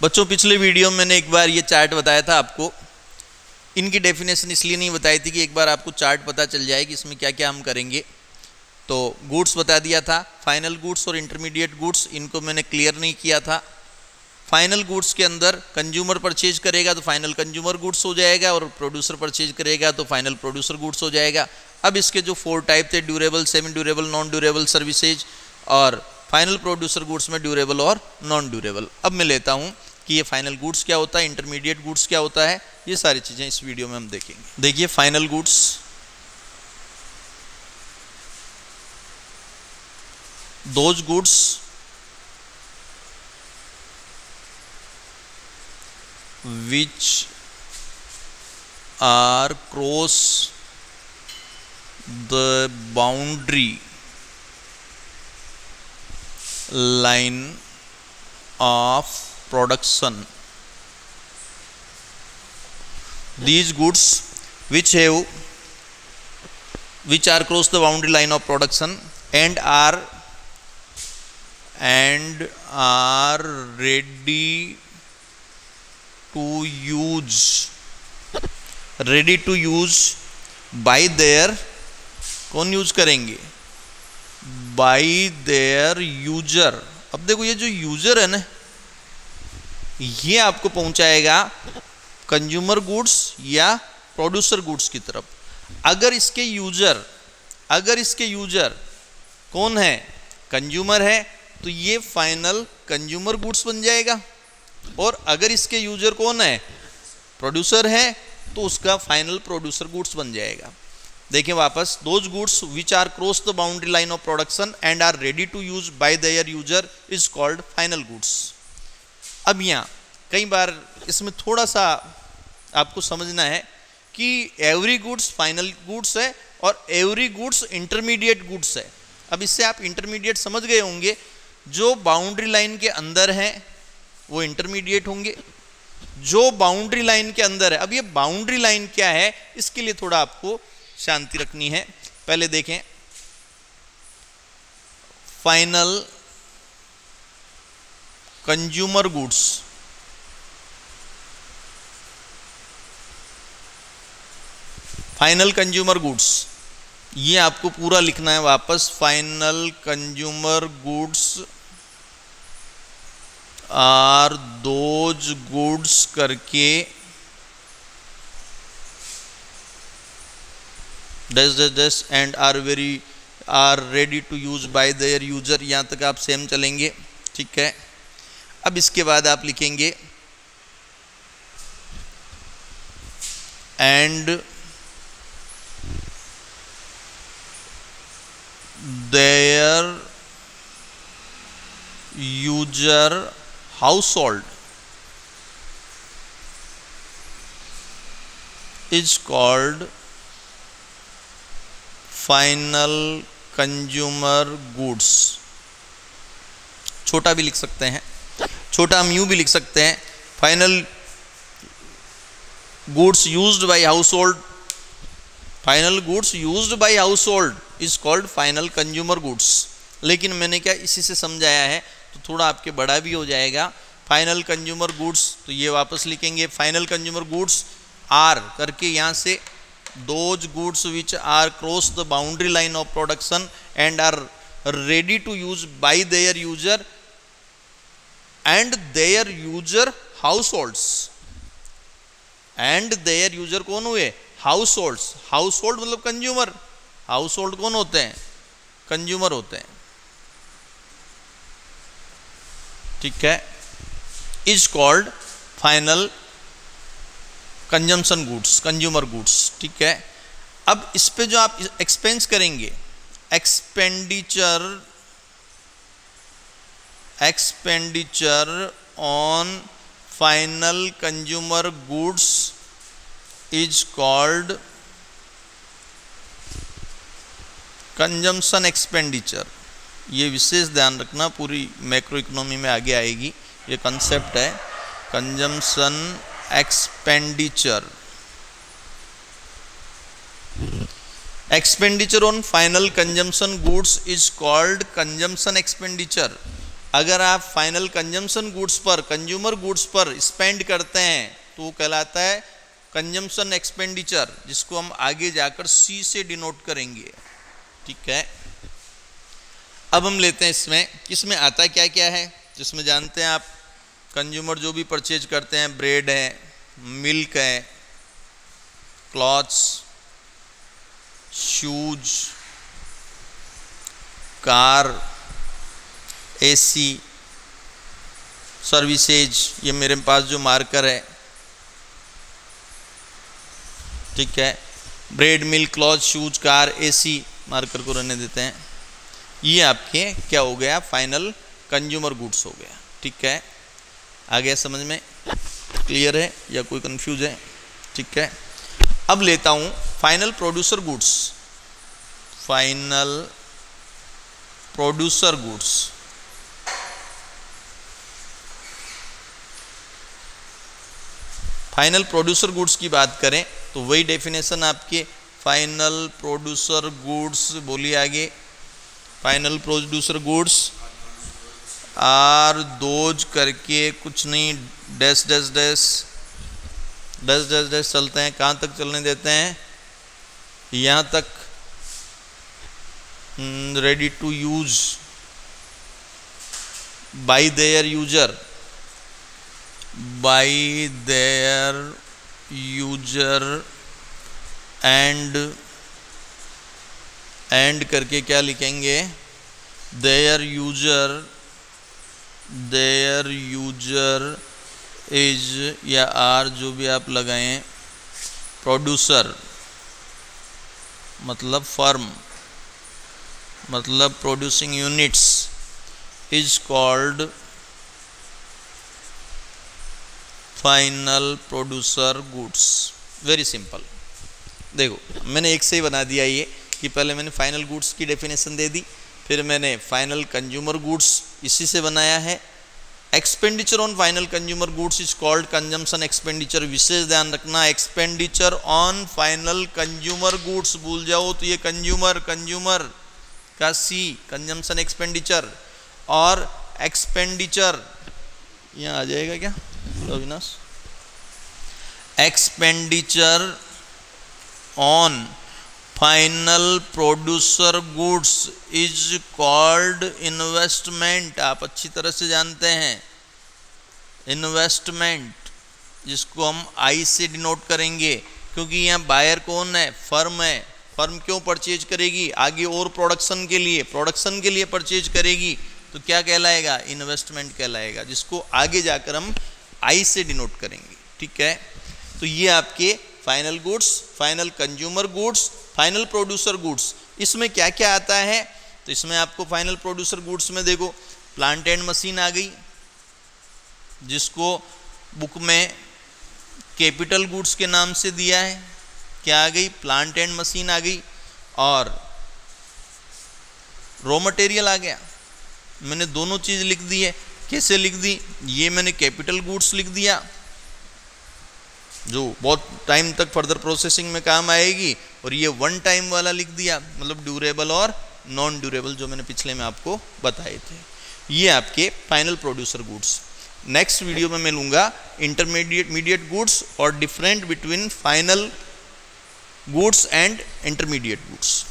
बच्चों पिछले वीडियो में मैंने एक बार ये चार्ट बताया था आपको। इनकी डेफिनेशन इसलिए नहीं बताई थी कि एक बार आपको चार्ट पता चल जाए कि इसमें क्या क्या हम करेंगे। तो गुड्स बता दिया था, फाइनल गुड्स और इंटरमीडिएट गुड्स, इनको मैंने क्लियर नहीं किया था। फाइनल गुड्स के अंदर कंज्यूमर परचेज करेगा तो फाइनल कंज्यूमर गुड्स हो जाएगा, और प्रोड्यूसर परचेज करेगा तो फाइनल प्रोड्यूसर गुड्स हो जाएगा। अब इसके जो 4 टाइप थे, durable, semi durable, non durable services, और फाइनल प्रोड्यूसर गुड्स में ड्यूरेबल और नॉन ड्यूरेबल। अब मैं लेता हूँ कि ये फाइनल गुड्स क्या होता है, इंटरमीडिएट गुड्स क्या होता है, ये सारी चीज़ें इस वीडियो में हम देखेंगे। देखिए final goods, those goods which are cross the boundary line of production. These goods which are cross the boundary line of production and are ready to use by their, कौन यूज करेंगे, by their user। अब देखो ये जो user है ना, ये आपको पहुंचाएगा कंज्यूमर गुड्स या प्रोड्यूसर गुड्स की तरफ। अगर इसके यूजर कौन है, कंज्यूमर है, तो ये फाइनल कंज्यूमर गुड्स बन जाएगा। और अगर इसके यूजर कौन है, प्रोड्यूसर है, तो उसका फाइनल प्रोड्यूसर गुड्स बन जाएगा। देखें वापस, those goods which are cross the boundary line of production and are ready to use by their user is called final goods. अब यहाँ कई बार इसमें थोड़ा सा आपको समझना है कि एवरी गुड्स फाइनल गुड्स है और एवरी गुड्स इंटरमीडिएट गुड्स है। अब इससे आप इंटरमीडिएट समझ गए होंगे, जो बाउंड्री लाइन के अंदर है वो इंटरमीडिएट होंगे, जो बाउंड्री लाइन के अंदर है। अब ये बाउंड्री लाइन क्या है, इसके लिए थोड़ा आपको शांति रखनी है। पहले देखें, final consumer goods, final consumer goods, ये आपको पूरा लिखना है वापस। Final consumer goods are those goods करके dash and are ready to use by their user. यहाँ तक आप सेम चलेंगे, ठीक है। अब इसके बाद आप लिखेंगे and their user household is called final consumer goods। छोटा भी लिख सकते हैं, छोटा हम यूं भी लिख सकते हैं, final goods used by household, final goods used by household is called final consumer goods. लेकिन मैंने क्या इसी से समझाया है तो थोड़ा आपके बड़ा भी हो जाएगा। फाइनल कंज्यूमर गुड्स, तो ये वापस लिखेंगे फाइनल कंज्यूमर गुड्स आर करके, यहाँ से those goods which are cross the boundary line of production and are ready to use by their user and their user households. And their user कौन हुए, households. Household मतलब consumer, household कौन होते हैं, consumer होते हैं, ठीक है। Is called final consumption goods, consumer goods, ठीक है। अब इस पे जो आप एक्सपेंस करेंगे, expenditure on final consumer goods is called consumption expenditure. ये विशेष ध्यान रखना, पूरी मैक्रो इकोनॉमी में आगे आएगी, ये कंसेप्ट है consumption expenditure. Expenditure on final consumption goods is called consumption expenditure. अगर आप फाइनल कंजम्पशन गुड्स पर, कंज्यूमर गुड्स पर स्पेंड करते हैं तो वो कहलाता है कंजम्पशन एक्सपेंडिचर, जिसको हम आगे जाकर सी से डिनोट करेंगे। ठीक है, अब हम लेते हैं इसमें आता क्या क्या है, जिसमें जानते हैं आप कंज्यूमर जो भी परचेज करते हैं, ब्रेड है, मिल्क है, clothes, shoes, car, AC, services, ये मेरे पास जो मार्कर है, ठीक है, bread, milk, cloth, shoes, car, AC, marker को रहने देते हैं। ये आपके क्या हो गया, फाइनल कंज्यूमर गुड्स हो गया। ठीक है, आ गया समझ में, क्लियर है या कोई कंफ्यूज है? ठीक है, अब लेता हूँ final producer goods. Final producer goods, final producer goods की बात करें तो वही डेफिनेशन आपके फाइनल प्रोड्यूसर गुड्स, बोलिए आगे। Final producer goods are those करके कुछ नहीं, dash dash dash dash dash dash चलते हैं। कहाँ तक चलने देते हैं? यहाँ तक, ready to use by their user, by their user and करके क्या लिखेंगे, their user is या आर जो भी आप लगाएं, प्रोड्यूसर मतलब फर्म, मतलब producing units is called final producer goods. Very simple. देखो मैंने एक से ही बना दिया ये कि पहले मैंने फाइनल गुड्स की डेफिनेशन दे दी, फिर मैंने फाइनल कंज्यूमर गुड्स इसी से बनाया है। Expenditure on final consumer goods is called consumption expenditure. विशेष ध्यान रखना, expenditure on final consumer goods भूल जाओ तो ये कंज्यूमर का सी, कंजम्पशन एक्सपेंडिचर, और एक्सपेंडिचर यहाँ आ जाएगा क्या Avinash, expenditure on final producer goods is called investment. आप अच्छी तरह से जानते हैं इन्वेस्टमेंट, जिसको हम आई से डिनोट करेंगे, क्योंकि यहाँ बायर कौन है, फर्म है। फर्म क्यों परचेज करेगी, आगे और प्रोडक्शन के लिए परचेज करेगी, तो क्या कहलाएगा, इन्वेस्टमेंट कहलाएगा, जिसको आगे जाकर हम आई से डिनोट करेंगे। ठीक है, तो ये आपके final goods, final consumer goods, final producer goods. इसमें क्या क्या आता है, तो इसमें आपको फाइनल प्रोड्यूसर गुड्स में देखो प्लांट एंड मशीन आ गई, जिसको बुक में कैपिटल गुड्स के नाम से दिया है। क्या आ गई, प्लांट एंड मशीन आ गई, और रॉ मटेरियल आ गया। मैंने दोनों चीज लिख दी है। कैसे लिख दी, ये मैंने कैपिटल गुड्स लिख दिया जो बहुत टाइम तक फर्दर प्रोसेसिंग में काम आएगी, और ये वन टाइम वाला लिख दिया, मतलब ड्यूरेबल और नॉन ड्यूरेबल, जो मैंने पिछले में आपको बताए थे। ये आपके final producer goods. Next video में मैं लूँगा इंटरमीडिएट गुड्स और different between final goods and intermediate goods.